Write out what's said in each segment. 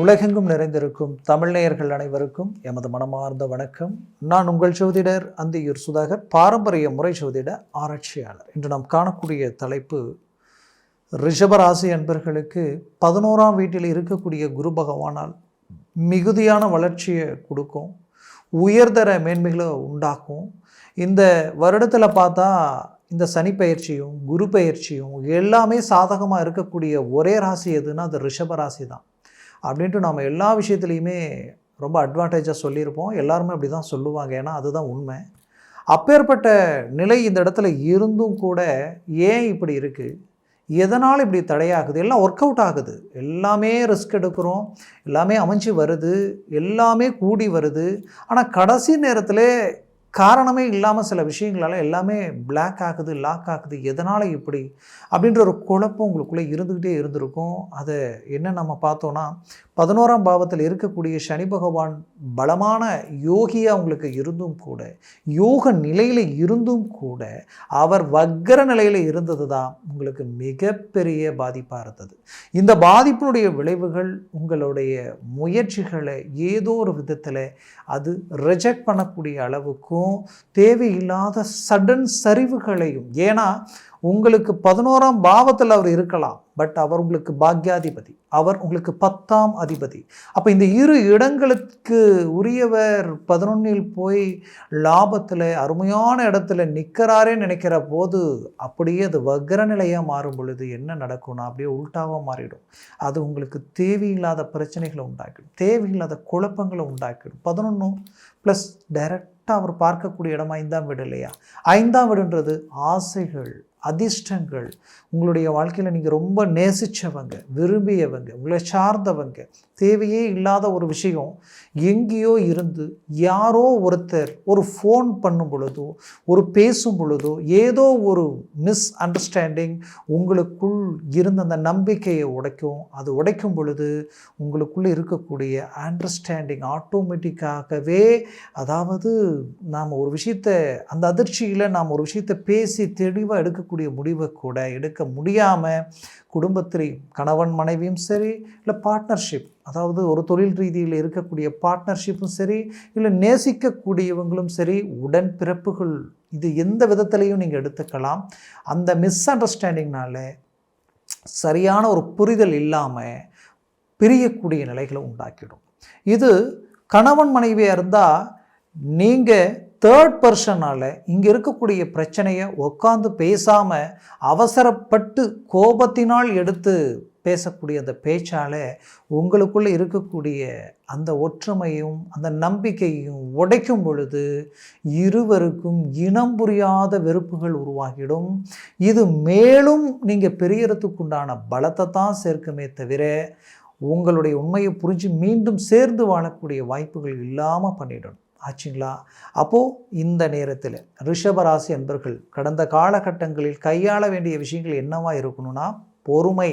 உலகெங்கும் நிறைந்திருக்கும் தமிழ் நேயர்கள் அனைவருக்கும் எமது மனமார்ந்த வணக்கம். நான் உங்கள் ஜோதிடர் அந்தியூர் சுதாகர், பாரம்பரிய முறை ஜோதிட ஆராய்ச்சியாளர். இன்று நாம் காணக்கூடிய தலைப்பு, ரிஷபராசி அன்பர்களுக்கு 11ஆம் வீட்டில் இருக்கக்கூடிய குரு பகவானால் மிகுதியான வளர்ச்சியை கொடுக்கும், உயர்தர மேன்மைகளை உண்டாக்கும். இந்த வருடத்தில் பார்த்தா இந்த சனி பயிற்சியும் குரு பயிற்சியும் எல்லாமே சாதகமாக இருக்கக்கூடிய ஒரே ராசி எதுன்னா அது ரிஷபராசி தான் அப்படின்ட்டு நாம் எல்லா விஷயத்துலையுமே ரொம்ப அட்வான்டேஜாக சொல்லியிருப்போம். எல்லாருமே அப்படி தான் சொல்லுவாங்க, ஏன்னா அதுதான் உண்மை. அப்பேற்பட்ட நிலை இந்த இடத்துல இருந்தும் கூட ஏன் இப்படி இருக்குது, எதனால் இப்படி தடையாகுது? எல்லாம் ஒர்க் அவுட் ஆகுது, எல்லாமே ரிஸ்க் எடுக்கிறோம், எல்லாமே அமைஞ்சு வருது, எல்லாமே கூடி வருது. ஆனால் கடைசி நேரத்தில் காரணமே இல்லாமல் சில விஷயங்களால் எல்லாமே பிளாக் ஆகுது, லாக் ஆகுது. எதனால் இப்படி அப்படின்ற ஒரு குழப்பம் உங்களுக்குள்ளே இருந்துக்கிட்டே இருந்திருக்கும். அதை என்ன நம்ம பார்த்தோன்னா, 11ஆம் பாவத்தில் இருக்கக்கூடிய சனி பகவான் பலமான யோகியாக உங்களுக்கு இருந்தும் கூட, யோக நிலையில் இருந்தும் கூட, அவர் வக்கர நிலையில் இருந்தது தான் உங்களுக்கு மிகப்பெரிய பாதிப்பாக இருந்தது. இந்த பாதிப்பினுடைய விளைவுகள் உங்களுடைய முயற்சிகளை ஏதோ ஒரு விதத்தில் அது ரிஜெக்ட் பண்ணக்கூடிய அளவுக்கும், தேவையில்லாத சடன் சரிவுகளையும், ஏன்னா உங்களுக்கு 11ஆம் பாவத்தில் அவர் இருக்கலாம், பட் அவர் உங்களுக்கு பாக்யாதிபதி, அவர் உங்களுக்கு 10ஆம் அதிபதி. அப்போ இந்த இரு இடங்களுக்கு உரியவர் 11இல் போய் லாபத்தில் அருமையான இடத்துல நிற்கிறாரே நினைக்கிற போது அப்படியே அது வக்ர நிலையாக மாறும் பொழுது என்ன நடக்கும்னா அப்படியே உல்டாவாக மாறிடும். அது உங்களுக்கு தேவையில்லாத பிரச்சனைகளை உண்டாக்கிடும், தேவையில்லாத குழப்பங்களை உண்டாக்கிடும். 11 ப்ளஸ் டைரக்டாக அவர் பார்க்கக்கூடிய இடம் 5ஆம் வீடு இல்லையா? 5ஆம் வீடுன்றது ஆசைகள், அதிர்ஷ்டங்கள். உங்களுடைய வாழ்க்கையில் நீங்கள் ரொம்ப நேசித்தவங்க, விரும்பியவங்க, உங்களை சார்ந்தவங்க, தேவையே இல்லாத ஒரு விஷயம் எங்கேயோ இருந்து யாரோ ஒருத்தர் ஒரு ஃபோன் பண்ணும் பொழுதோ, ஒரு பேசும் பொழுதோ, ஏதோ ஒரு மிஸ் அண்டர்ஸ்டாண்டிங் உங்களுக்குள் இருந்த அந்த நம்பிக்கையை உடைக்கும். அது உடைக்கும் பொழுது உங்களுக்குள்ளே இருக்கக்கூடிய அண்டர்ஸ்டாண்டிங் ஆட்டோமேட்டிக்காகவே, அதாவது நாம் ஒரு விஷயத்தை, அந்த அதிர்ச்சியில் நாம் ஒரு விஷயத்தை பேசி தெளிவாக எடுக்கக்கூடிய முடிவை கூட எடுக்க முடியாமல் குடும்பத்தில் கணவன் மனைவியும் சரி, இல்லை பார்ட்னர்ஷிப், அதாவது ஒரு தொழில் ரீதியில் இருக்கக்கூடிய பார்ட்னர்ஷிப்பும் சரி, இல்லை நேசிக்கக்கூடியவங்களும் சரி, உடன் பிறப்புகள், இது எந்த விதத்திலையும் நீங்கள் எடுத்துக்கலாம். அந்த மிஸ் அண்டர்ஸ்டாண்டிங்னால சரியான ஒரு புரிதல் இல்லாமல் பிரியக்கூடிய நிலைகளை உண்டாக்கிடும். இது கணவன் மனைவியாக இருந்தால் நீங்கள் தேர்ட் பர்சனால் இங்கே இருக்கக்கூடிய பிரச்சனையை உட்காந்து பேசாமல் அவசரப்பட்டு கோபத்தினால் எடுத்து பேசக்கூடிய அந்த பேச்சால் உங்களுக்குள்ளே இருக்கக்கூடிய அந்த ஒற்றுமையும் அந்த நம்பிக்கையும் உடைக்கும் பொழுது இருவருக்கும் இனம் புரியாத வெறுப்புகள் உருவாகிடும். இது மேலும் நீங்கள் பெரியறதுக்குண்டான பலத்தை தான் சேர்க்குமே தவிர உங்களுடைய உண்மையை புரிஞ்சு மீண்டும் சேர்ந்து வாழக்கூடிய வாய்ப்புகள் இல்லாமல் பண்ணிடணும். ஆச்சுங்களா? அப்போது இந்த நேரத்தில் ரிஷபராசி அன்பர்கள் கடந்த காலகட்டங்களில் கையாள வேண்டிய விஷயங்கள் என்னவா இருக்கணும்னா, பொறுமை.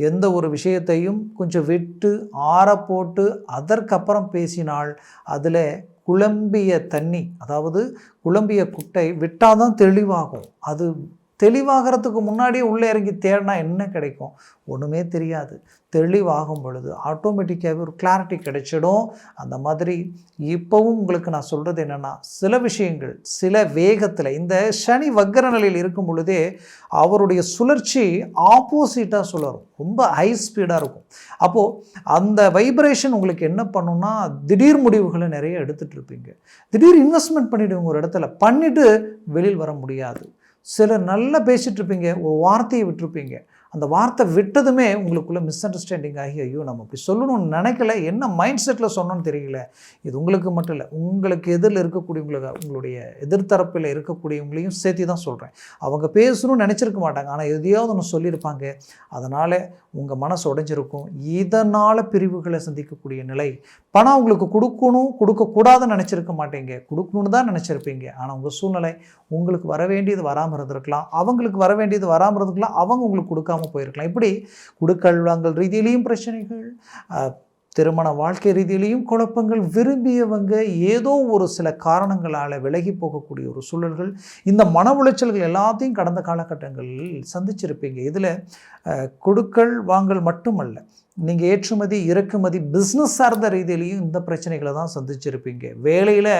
எந்த ஒரு விஷயத்தையும் கொஞ்சம் விட்டு ஆற போட்டு அதற்கப்புறம் பேசினால் அதில் குழம்பிய தண்ணி, அதாவது குழம்பிய குட்டை விட்டால் தான் தெளிவாகும். அது தெளிவாகிறதுக்கு முன்னாடியே உள்ளே இறங்கி தேடினா என்ன கிடைக்கும்? ஒன்றுமே தெரியாது. தெளிவாகும் பொழுது ஆட்டோமேட்டிக்காகவே ஒரு கிளாரிட்டி கிடைச்சிடும். அந்த மாதிரி இப்போவும் உங்களுக்கு நான் சொல்கிறது என்னென்னா, சில விஷயங்கள் சில வேகத்தில், இந்த சனி வக்கர நிலையில் இருக்கும் பொழுதே அவருடைய சுழற்சி ஆப்போசிட்டாக சுழரும், ரொம்ப ஹை ஸ்பீடாக இருக்கும். அப்போது அந்த வைப்ரேஷன் உங்களுக்கு என்ன பண்ணுன்னா, திடீர் முடிவுகளை நிறைய எடுத்துகிட்டு இருப்பீங்க, திடீர் இன்வெஸ்ட்மெண்ட் பண்ணிவிடுவீங்க, ஒரு இடத்துல பண்ணிவிட்டு வெளியில் வர முடியாது. சிலர் நல்லா பேசிகிட்டு இருப்பீங்க, ஒரு வார்த்தையை விட்டுருப்பீங்க, அந்த வார்த்தை விட்டதுமே உங்களுக்குள்ளே மிஸ் அண்டர்ஸ்டாண்டிங் ஆகி, ஐயோ நம்ம இப்படி சொல்லணும்னு நினைக்கல, என்ன மைண்ட் செட்டில் சொன்னோன்னு தெரியல. இது உங்களுக்கு மட்டும் இல்லை, உங்களுக்கு எதிரில் இருக்கக்கூடியவங்களுக்கு, உங்களுடைய எதிர்த்தரப்பில் இருக்கக்கூடியவங்களையும் சேர்த்து தான் சொல்கிறேன். அவங்க பேசணும்னு நினச்சிருக்க மாட்டாங்க, ஆனால் எதையாவது ஒன்று சொல்லியிருப்பாங்க, அதனால் உங்கள் மனசு உடைஞ்சிருக்கும். இதனால் பிரிவுகளை சந்திக்கக்கூடிய நிலை. பணம் உங்களுக்கு கொடுக்கணும், கொடுக்கக்கூடாதுன்னு நினச்சிருக்க மாட்டீங்க, கொடுக்கணுன்னு தான் நினச்சிருப்பீங்க. ஆனால் உங்கள் சூழ்நிலை, உங்களுக்கு வர வேண்டியது வராமல் இருந்திருக்கலாம், அவங்களுக்கு வர வேண்டியது வராமல் இருந்திருக்கலாம், அவங்க உங்களுக்கு கொடுக்காம போயிருக்கலாம். இப்படி குடுக்கல் வாங்கல் ரீதியிலையும் பிரச்சனைகள், திருமண வாழ்க்கை ரீதியிலையும் குழப்பங்கள், விரும்பியவங்க ஏதோ ஒரு சில காரணங்களால் விலகி போகக்கூடிய ஒரு சூழல்கள், இந்த மன உளைச்சல்கள் எல்லாத்தையும் கடந்த காலகட்டங்களில் சந்திச்சிருப்பீங்க. இதில் கொடுக்கல் வாங்கல் மட்டுமல்ல, நீங்கள் ஏற்றுமதி இறக்குமதி பிஸ்னஸ் சார்ந்த ரீதியிலையும் இந்த பிரச்சனைகளை தான் சந்திச்சிருப்பீங்க. வேலையில்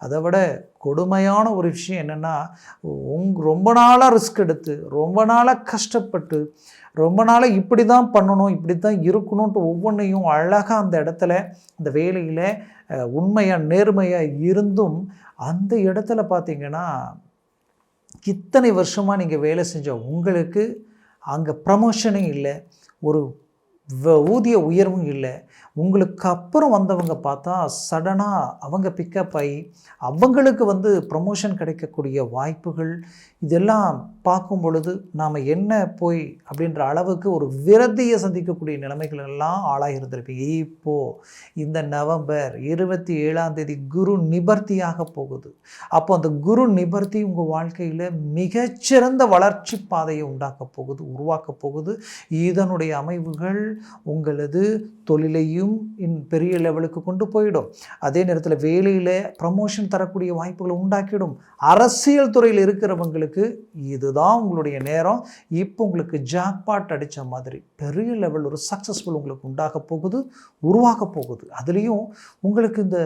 அதை விட கொடுமையான ஒரு விஷயம் என்னென்னா, ரொம்ப நாளாக ரிஸ்க் எடுத்து ரொம்ப நாளாக கஷ்டப்பட்டு ரொம்ப நாளாக இப்படி தான் பண்ணணும் இப்படி தான் இருக்கணும்ன்ட்டு ஒவ்வொன்றையும் அழகாக அந்த இடத்துல அந்த வேலையில் உண்மையாக நேர்மையாக இருந்தும் அந்த இடத்துல பார்த்திங்கன்னா இத்தனை வருஷமாக நீங்கள் வேலை செஞ்ச உங்களுக்கு அங்கே ப்ரமோஷனும் இல்லை, ஒரு ஊதிய உயர்வும் இல்லை. உங்களுக்கு அப்புறம் வந்தவங்க பார்த்தா சடனாக அவங்க பிக்கப் ஆகி அவங்களுக்கு ப்ரமோஷன் கிடைக்கக்கூடிய வாய்ப்புகள் இதெல்லாம் பார்க்கும் பொழுது நாம் என்ன போய் அப்படின்ற அளவுக்கு ஒரு விரதியை சந்திக்கக்கூடிய நிலைமைகள் எல்லாம் ஆளாக இருந்திருப்பீங்க. இப்போது இந்த நவம்பர் 27 குரு நிபர்த்தியாக போகுது. அப்போ அந்த குரு நிபர்த்தி உங்கள் வாழ்க்கையில் மிகச்சிறந்த வளர்ச்சி பாதையை உருவாக்க போகுது. இதனுடைய அமைவுகள் உங்களது தொழிலையும் பெரிய லெவலுக்கு கொண்டு போயிடும். அதே நேரத்தில் வேலையில் ப்ரமோஷன் தரக்கூடிய வாய்ப்புகளை உண்டாக்கிடும். அரசியல் துறையில் இருக்கிறவங்களுக்கு இதுதான் உங்களுடைய நேரம். இப்போ உங்களுக்கு ஜாக்பாட் அடித்த மாதிரி பெரிய லெவல் ஒரு சக்ஸஸ்ஃபுல் உங்களுக்கு உருவாக போகுது. அதுலேயும் உங்களுக்கு இந்த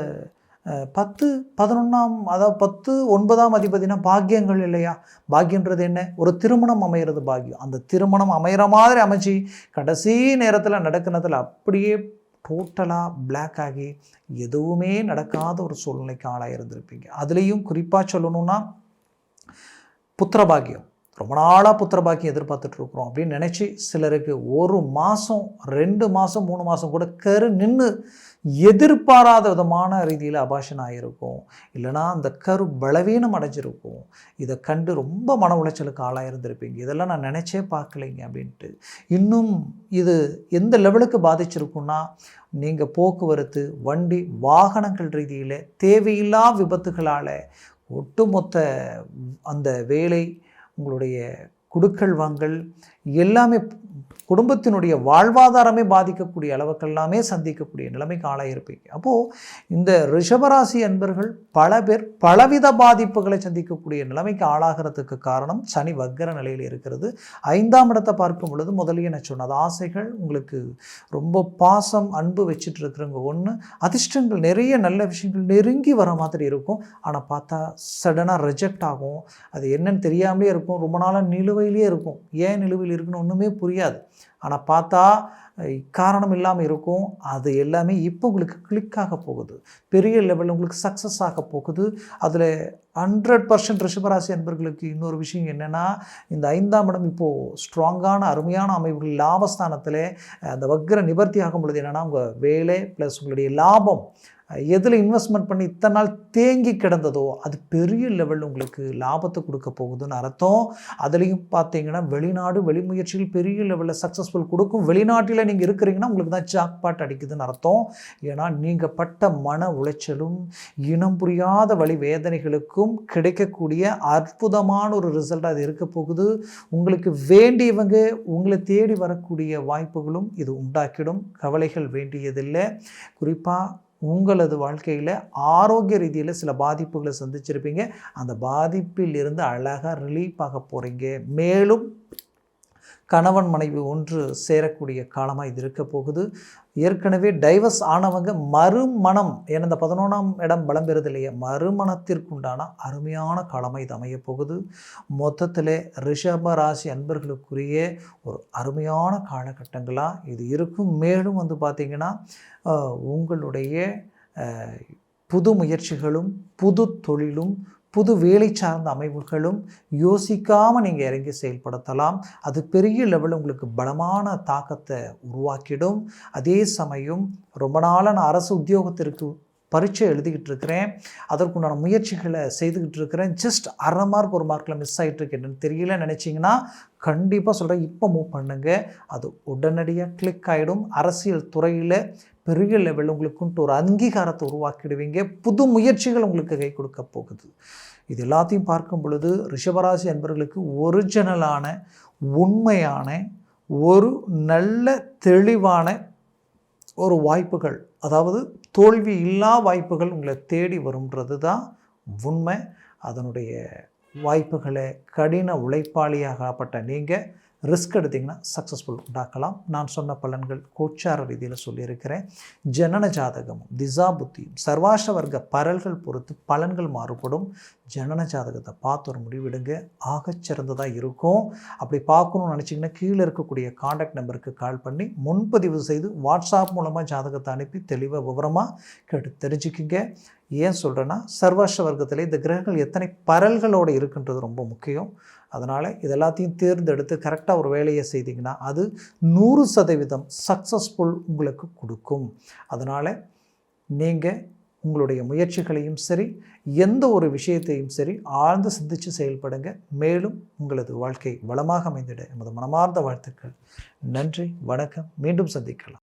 10-11 அதாவது 10-9 அதிபதினா பாக்கியங்கள் இல்லையா? பாக்கியன்றது என்ன? ஒரு திருமணம் அமைகிறது பாக்கியம். அந்த திருமணம் அமைகிற மாதிரி அமைச்சு கடைசி நேரத்தில் நடக்கிறதுல அப்படியே டோட்டலாக பிளாக் ஆகி எதுவுமே நடக்காத ஒரு சூழ்நிலைக்கு ஆளாக இருந்திருப்பீங்க. அதுலேயும் குறிப்பாக சொல்லணும்னா புத்திரபாக்கியம், ரொம்ப நாளாக புத்திரபாக்கியம் எதிர்பார்த்துட்ருக்குறோம் அப்படின்னு நினச்சி சிலருக்கு 1 மாதம் 2 மாதம் 3 மாதம் கூட கரு நின்று எதிர்பாராத விதமான ரீதியில் அபாஷன் ஆகிருக்கும், இல்லைனா அந்த கரு பலவீனம் அடைஞ்சிருக்கும். இதை கண்டு ரொம்ப மன உளைச்சலுக்கு ஆளாக இருந்திருப்பீங்க. இதெல்லாம் நான் நினச்சே பார்க்கலைங்க அப்படின்ட்டு. இன்னும் இது எந்த லெவலுக்கு பாதிச்சிருக்குன்னா, நீங்கள் போக்குவரத்து வண்டி வாகனங்கள் ரீதியில் தேவையில்லா விபத்துகளால் ஒட்டுமொத்த அந்த வேலை உங்களுடைய குடுக்கல் வாங்கல் எல்லாமே குடும்பத்தினுடைய வாழ்வாதாரமே பாதிக்கக்கூடிய அளவுக்கெல்லாமே சந்திக்கக்கூடிய நிலைமைக்கு ஆளாக இருப்பீங்க. அப்போது இந்த ரிஷபராசி அன்பர்கள் பல பேர் பலவித பாதிப்புகளை சந்திக்கக்கூடிய நிலைமைக்கு ஆளாகிறதுக்கு காரணம் சனி வக்கர நிலையில் இருக்கிறது. 5ஆம் இடத்தை பார்க்கும் பொழுது முதலிய நான் சொன்னது ஆசைகள், உங்களுக்கு ரொம்ப பாசம் அன்பு வச்சுட்டு இருக்கிறவங்க ஒன்று, அதிர்ஷ்டங்கள் நிறைய நல்ல விஷயங்கள் நெருங்கி வர மாதிரி இருக்கும். ஆனால் பார்த்தா சடனாக ரிஜெக்ட் ஆகும். அது என்னன்னு தெரியாமலே இருக்கும். ரொம்ப நாளாக நிலுவையிலே இருக்கும். ஏன் நிலுவையில் இருக்குன்னு ஒன்றுமே புரியாது. ஆனால் பார்த்தா காரணம் இல்லாமல் இருக்கும். அது எல்லாமே இப்போ உங்களுக்கு கிளிக்காக போகுது. பெரிய லெவலில் உங்களுக்கு சக்ஸஸ் ஆக போகுது. அதில் 100% ரிஷபராசி அன்பர்களுக்கு இன்னொரு விஷயம் என்னென்னா, இந்த 5ஆம் இடம் இப்போது ஸ்ட்ராங்கான அருமையான அமைவுகள் லாபஸ்தானத்தில் அந்த வக்ர நிவர்த்தி ஆகும் பொழுது என்னென்னா, உங்கள் வேலை ப்ளஸ் உங்களுடைய லாபம் எதில் இன்வெஸ்ட்மெண்ட் பண்ணி இத்தனை நாள் தேங்கி கிடந்ததோ அது பெரிய லெவலில் உங்களுக்கு லாபத்தை கொடுக்க போகுதுன்னு அர்த்தம். அதுலேயும் பார்த்தீங்கன்னா வெளிநாடு வெளிமுயற்சிகள் பெரிய லெவலில் சக்ஸஸ்ஃபுல் கொடுக்கும். வெளிநாட்டில் நீங்கள் இருக்கிறீங்கன்னா உங்களுக்கு தான் ஜாக்பாட் அடிக்குதுன்னு அர்த்தம். ஏன்னா நீங்கள் பட்ட மன உளைச்சலும் இனம் புரியாத வழி வேதனைகளுக்கும் கிடைக்கக்கூடிய அற்புதமான ஒரு ரிசல்ட் அது இருக்க போகுது. உங்களுக்கு வேண்டியவங்க உங்களை தேடி வரக்கூடிய வாய்ப்புகளும் இது உண்டாக்கிடும். கவலைகள் வேண்டியதில்லை. குறிப்பாக உங்களது வாழ்க்கையில் ஆரோக்கிய ரீதியில் சில பாதிப்புகளை சந்திச்சிருப்பீங்க. அந்த பாதிப்பில் இருந்து அழகாக ரிலீஃப் ஆக போகிறீங்க. மேலும் கணவன் மனைவி ஒன்று சேரக்கூடிய காலமாக இது இருக்க போகுது. ஏற்கனவே டைவர்ஸ் ஆனவங்க மறுமணம், ஏன்னா இந்த 11ஆம் இடம் பலம் பெறுது இல்லையா, மறுமணத்திற்குண்டான அருமையான காலமாக இது அமைய போகுது. மொத்தத்தில் ரிஷப ராசி அன்பர்களுக்குரிய ஒரு அருமையான காலகட்டங்களாக இது இருக்கும். மேலும் பார்த்திங்கன்னா உங்களுடைய புது முயற்சிகளும் புது தொழிலும் புது வேலை சார்ந்த அமைப்புகளும் யோசிக்காமல் நீங்கள் இறங்கி செயல்படுத்தலாம். அது பெரிய லெவலில் உங்களுக்கு பலமான தாக்கத்தை உருவாக்கிடும். அதே சமயம் ரொம்ப நாளாக நான் அரசு உத்தியோகத்திற்கு பரீட்சை எழுதிக்கிட்டு இருக்கிறேன், அதற்குண்டான முயற்சிகளை செய்துக்கிட்டு இருக்கிறேன், ஜஸ்ட் 1/2 மார்க் 1 மார்க்கில் மிஸ் ஆகிட்டுருக்கு என்னன்னு தெரியல நினச்சிங்கன்னா கண்டிப்பாக சொல்கிறேன், இப்போ மூவ் பண்ணுங்கள். அது உடனடியாக கிளிக் ஆகிடும். அரசியல் துறையில் பெரிய லெவலில் உங்களுக்குன்ட்டு ஒரு அங்கீகாரத்தை உருவாக்கிடுவீங்க. புது முயற்சிகள் உங்களுக்கு கை கொடுக்க போகுது. இது எல்லாத்தையும் பார்க்கும் பொழுது ரிஷபராசி அன்பர்களுக்கு ஒரிஜினலான உண்மையான ஒரு நல்ல தெளிவான ஒரு வாய்ப்புகள், அதாவது தோல்வி இல்லா வாய்ப்புகள் உங்களை தேடி வரும்ன்றது தான் உண்மை. அதனுடைய வாய்ப்புகளை கடின உழைப்பாளியாகப்பட்ட நீங்கள் ரிஸ்க் எடுத்திங்கன்னா சக்ஸஸ்ஃபுல் உண்டாக்கலாம். நான் சொன்ன பலன்கள் கோச்சார ரீதியில் சொல்லியிருக்கிறேன். ஜனன ஜாதகமும் திசா புத்தியும் சர்வாஷ்ட வர்க்க பரல்கள் பொறுத்து பலன்கள் மாறுபடும். ஜனன ஜாதகத்தை பார்த்து ஒரு முடிவெடுங்க, ஆகச்சிறந்ததாக இருக்கும். அப்படி பார்க்கணும்னு நினச்சிங்கன்னா கீழே இருக்கக்கூடிய காண்டாக்ட் நம்பருக்கு கால் பண்ணி முன்பதிவு செய்து வாட்ஸ்அப் மூலமாக ஜாதகத்தை அனுப்பி தெளிவாக விவரமாக கேட்டு தெரிஞ்சுக்கிங்க. ஏன் சொல்கிறேன்னா சர்வாஷ்ட வர்க்கத்தில் இந்த கிரகங்கள் எத்தனை பரல்களோடு இருக்குன்றது ரொம்ப முக்கியம். அதனால் இது எல்லாத்தையும் தேர்ந்தெடுத்து கரெக்டாக ஒரு வேலையை செய்திங்கன்னா அது 100% சக்ஸஸ்ஃபுல் உங்களுக்கு கொடுக்கும். அதனால் நீங்கள் உங்களுடைய முயற்சிகளையும் சரி, எந்த ஒரு விஷயத்தையும் சரி ஆழ்ந்து சிந்தித்து செயல்படுங்க. மேலும் உங்களது வாழ்க்கை வளமாக அமைந்திட எமது மனமார்ந்த வாழ்த்துக்கள். நன்றி, வணக்கம். மீண்டும் சந்திக்கலாம்.